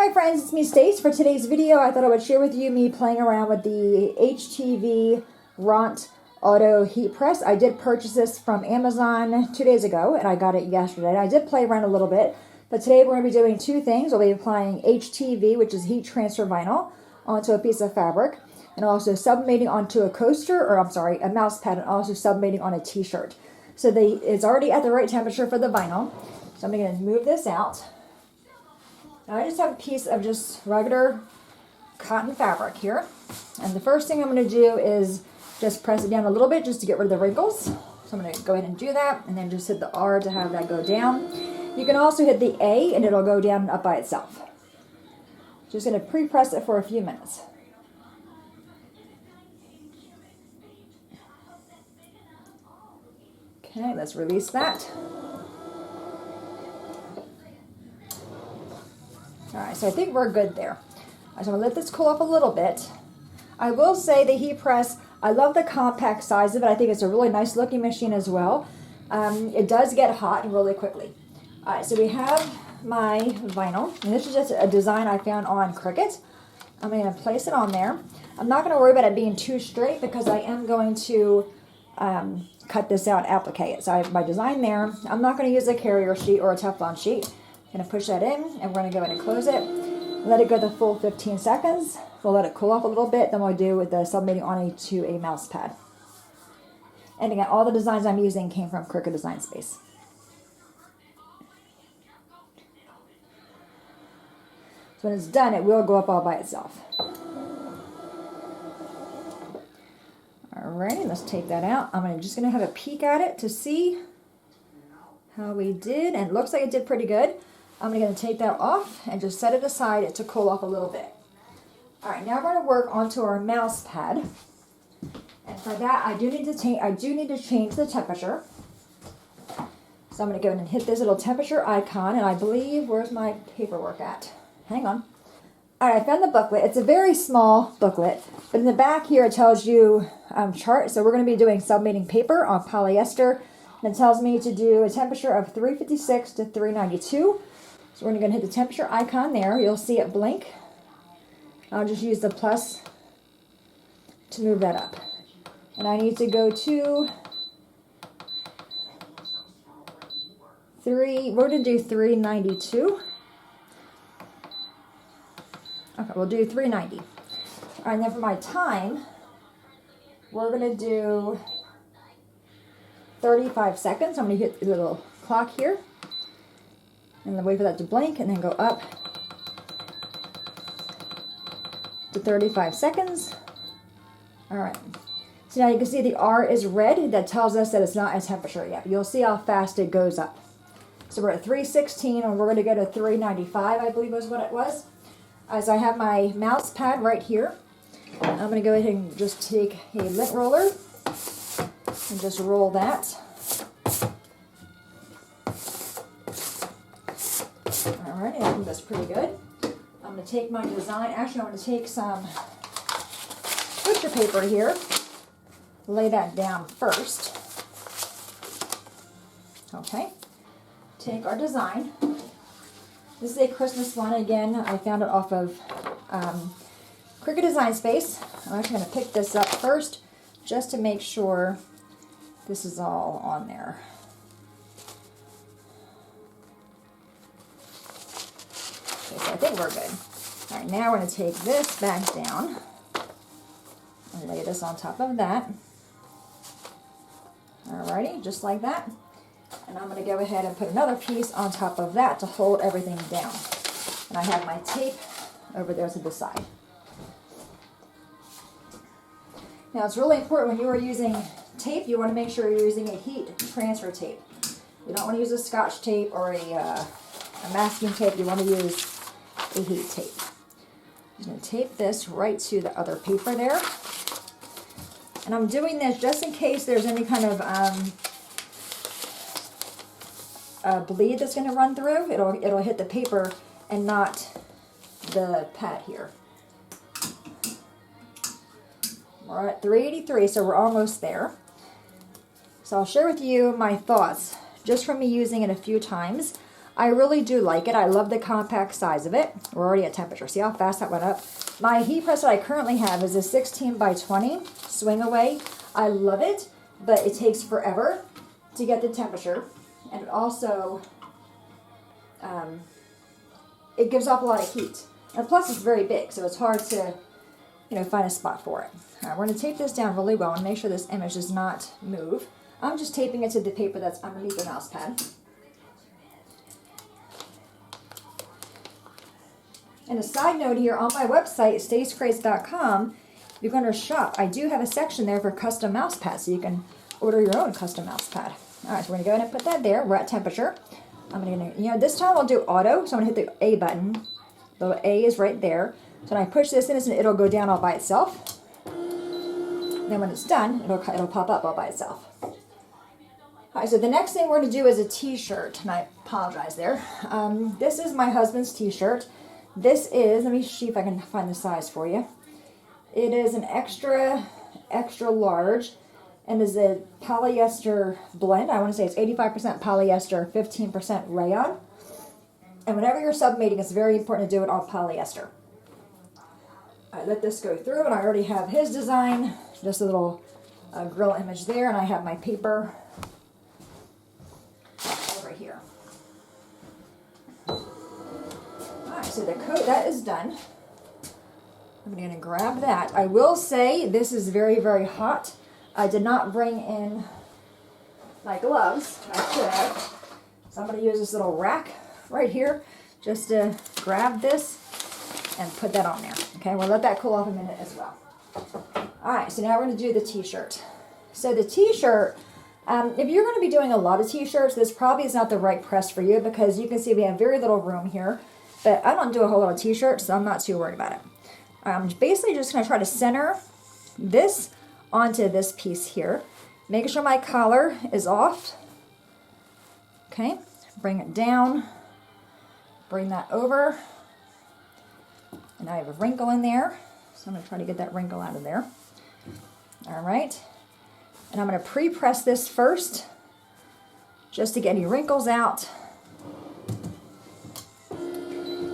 Hi friends, it's me Stace. For today's video, I thought I would share with you me playing around with the Htvront Auto Heat Press. I did purchase this from Amazon 2 days ago, and I got it yesterday. I did play around a little bit, but today we're going to be doing two things. We'll be applying HTV, which is heat transfer vinyl, onto a piece of fabric, and also sublimating onto a coaster, or I'm sorry, a mouse pad, and also sublimating on a t-shirt. So it's already at the right temperature for the vinyl. So I'm going to move this out. Now I just have a piece of just regular cotton fabric here. And the first thing I'm going to do is just press it down a little bit just to get rid of the wrinkles. So I'm going to go ahead and do that, and then just hit the R to have that go down. You can also hit the A and it'll go down and up by itself. Just going to pre-press it for a few minutes. Okay, let's release that. Alright, so I think we're good there. So I'm going to let this cool off a little bit. I will say the heat press, I love the compact size of it. I think it's a really nice looking machine as well. It does get hot really quickly. Alright, so we have my vinyl, and this is just a design I found on Cricut. I'm going to place it on there. I'm not going to worry about it being too straight because I am going to cut this out and applique it. So I have my design there. I'm not going to use a carrier sheet or a Teflon sheet. I'm going to push that in, and we're going to go ahead and close it. Let it go the full 15 seconds. We'll let it cool off a little bit. Then we'll do with the sublimating onto a mouse pad. And again, all the designs I'm using came from Cricut Design Space. So when it's done, it will go up all by itself. Alrighty, let's take that out. I'm just going to have a peek at it to see how we did. And it looks like it did pretty good. I'm going to take that off and just set it aside to cool off a little bit. Alright, now we're going to work onto our mouse pad. And for that, I do need to change the temperature. So I'm going to go in and hit this little temperature icon, and I believe, where's my paperwork at? Hang on. Alright, I found the booklet. It's a very small booklet, but in the back here it tells you chart. So we're going to be doing sublimating paper on polyester, and it tells me to do a temperature of 356 to 392. So we're going to hit the temperature icon there. You'll see it blink. I'll just use the plus to move that up. And I need to go to we're going to do 392. Okay, we'll do 390. All right, and then for my time, we're going to do 35 seconds. I'm going to hit the little clock here. And then wait for that to blink, and then go up to 35 seconds. Alright. So now you can see the R is red. That tells us that it's not at temperature yet. You'll see how fast it goes up. So we're at 316, and we're going to go to 395, I believe was what it was. So I have my mouse pad right here. I'm going to go ahead and just take a lint roller and just roll that. Alright, I think that's pretty good. I'm going to take my design, actually I'm going to take some picture paper here, lay that down first. Okay, take our design. This is a Christmas one. Again, I found it off of Cricut Design Space. I'm actually going to pick this up first just to make sure this is all on there. So I think we're good. All right, now we're going to take this back down and lay this on top of that. Alrighty, just like that. And I'm going to go ahead and put another piece on top of that to hold everything down. And I have my tape over there to the side. Now it's really important when you are using tape, you want to make sure you're using a heat transfer tape. You don't want to use a Scotch tape or a masking tape. You want to use a heat tape. I'm going to tape this right to the other paper there. And I'm doing this just in case there's any kind of bleed that's going to run through. It'll hit the paper and not the pad here. We're at 383, so we're almost there. So I'll share with you my thoughts just from me using it a few times. I really do like it. I love the compact size of it. We're already at temperature. See how fast that went up? My heat press that I currently have is a 16 by 20 swing away. I love it, but it takes forever to get the temperature. And it also, it gives off a lot of heat. And plus it's very big, so it's hard to, find a spot for it. All right, we're going to tape this down really well and make sure this image does not move. I'm just taping it to the paper that's underneath the mouse pad. And a side note here, on my website, stayscrates.com, you're going to shop. I do have a section there for custom mouse pads, so you can order your own custom mouse pad. All right, so we're going to go ahead and put that there. We're at temperature. I'm going to, this time I'll do auto, so I'm going to hit the A button. The A is right there. So when I push this in, it'll go down all by itself. Then when it's done, it'll pop up all by itself. All right, so the next thing we're going to do is a t-shirt, and I apologize there. This is my husband's t-shirt. This is, let me see if I can find the size for you. It is an extra large, and is a polyester blend. I want to say it's 85% polyester, 15% rayon. And whenever you're sublimating, it's very important to do it on polyester. I let this go through, and I already have his design, just a little grill image there, and I have my paper over here. So the coat, that is done. I'm going to grab that. I will say this is very, very hot. I did not bring in my gloves. I should have. So I'm going to use this little rack right here just to grab this and put that on there. Okay, we'll let that cool off a minute as well. All right, so now we're going to do the t-shirt. So the t-shirt, if you're going to be doing a lot of t-shirts, this probably is not the right press for you because you can see we have very little room here. But I don't do a whole lot of t-shirts, so I'm not too worried about it. I'm basically just going to try to center this onto this piece here. Making sure my collar is off. Okay, bring it down. Bring that over. And I have a wrinkle in there, so I'm going to try to get that wrinkle out of there. All right. And I'm going to pre-press this first, just to get any wrinkles out.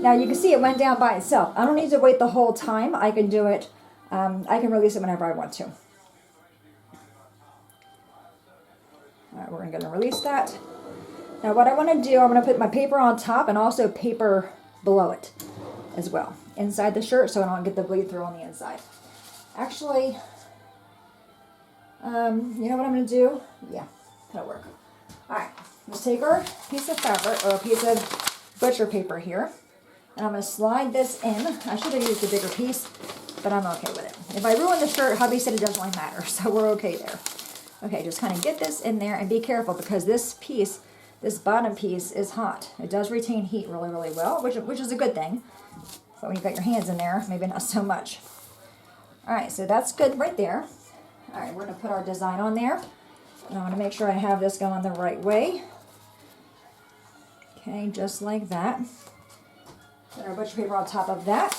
Now you can see it went down by itself. I don't need to wait the whole time. I can do it, I can release it whenever I want to. All right, we're going to release that. Now what I want to do, I'm going to put my paper on top and also paper below it as well. Inside the shirt so I don't get the bleed through on the inside. Actually, you know what I'm going to do? Yeah, that'll work. All right, let's take our piece of fabric or a piece of butcher paper here. And I'm going to slide this in. I should have used a bigger piece, but I'm okay with it. If I ruin the shirt, hubby said it doesn't really matter, so we're okay there. Okay, just kind of get this in there and be careful because this piece, this bottom piece is hot. It does retain heat really, really well, which is a good thing. But when you've got your hands in there, maybe not so much. All right, so that's good right there. All right, we're going to put our design on there. And I want to make sure I have this going the right way. Okay, just like that. Put our butcher paper on top of that.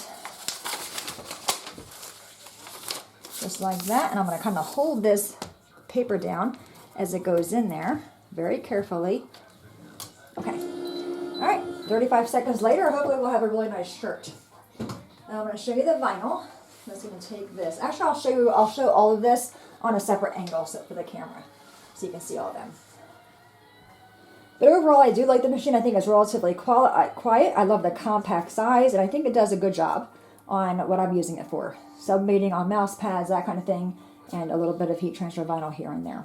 Just like that. And I'm going to kind of hold this paper down as it goes in there very carefully. Okay. All right. 35 seconds later, hopefully we'll have a really nice shirt. Now I'm going to show you the vinyl. I'm just going to take this. Actually, I'll show all of this on a separate angle for the camera so you can see all of them. But overall, I do like the machine. I think it's relatively quiet. I love the compact size, and I think it does a good job on what I'm using it for. Sublimating on mouse pads, that kind of thing, and a little bit of heat transfer vinyl here and there.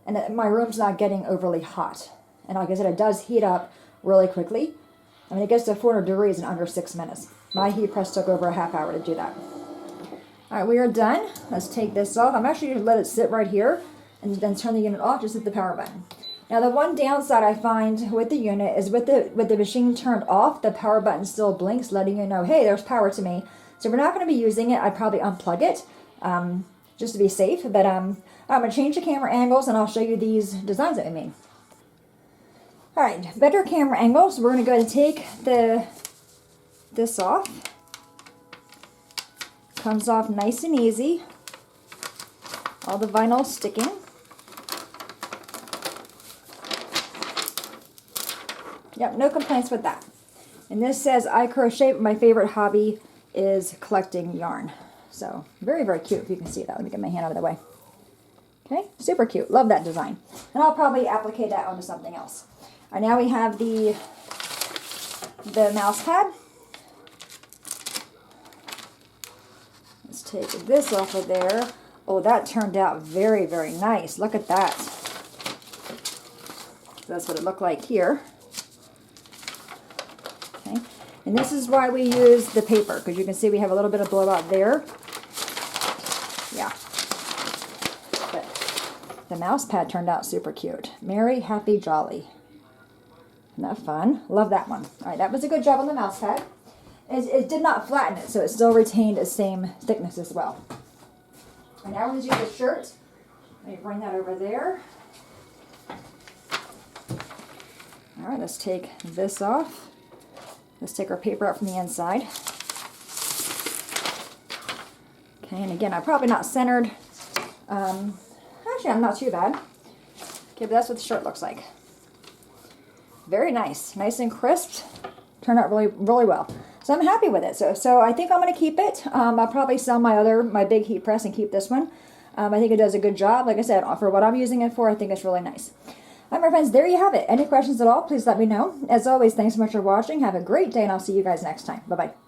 And my room's not getting overly hot. And like I said, it does heat up really quickly. I mean, it gets to 400 degrees in under 6 minutes. My heat press took over a half hour to do that. All right, we are done. Let's take this off. I'm actually going to let it sit right here and then turn the unit off. Just hit the power button. Now, the one downside I find with the unit is with the machine turned off, the power button still blinks, letting you know, hey, there's power to me. So we're not going to be using it. I'd probably unplug it just to be safe. But I'm going to change the camera angles, and I'll show you these designs that we made. All right, better camera angles. We're going to go ahead and take this off. Comes off nice and easy. All the vinyl sticking. Yep, no complaints with that. And this says, I crochet, but my favorite hobby is collecting yarn. So very, very cute if you can see that. Let me get my hand out of the way. Okay, super cute. Love that design. And I'll probably applicate that onto something else. All right, now we have the mouse pad. Let's take this off of there. Oh, that turned out very, very nice. Look at that. That's what it looked like here. Okay, and this is why we use the paper, because you can see we have a little bit of blowout there. Yeah. But the mouse pad turned out super cute. Merry, happy, jolly. Isn't that fun? Love that one. All right, that was a good job on the mouse pad. It did not flatten it, so it still retained the same thickness as well. And now we're going to do the shirt. Let me bring that over there. All right, let's take this off. Let's take our paper out from the inside. Okay, and again, I'm probably not centered. Actually, I'm not too bad. Okay, but that's what the shirt looks like. Very nice. Nice and crisp. Turned out really, really well. So I'm happy with it. So I think I'm going to keep it. I'll probably sell my big heat press and keep this one. I think it does a good job. Like I said, for what I'm using it for, I think it's really nice. All right, my friends, there you have it. Any questions at all, please let me know. As always, thanks so much for watching. Have a great day, and I'll see you guys next time. Bye-bye.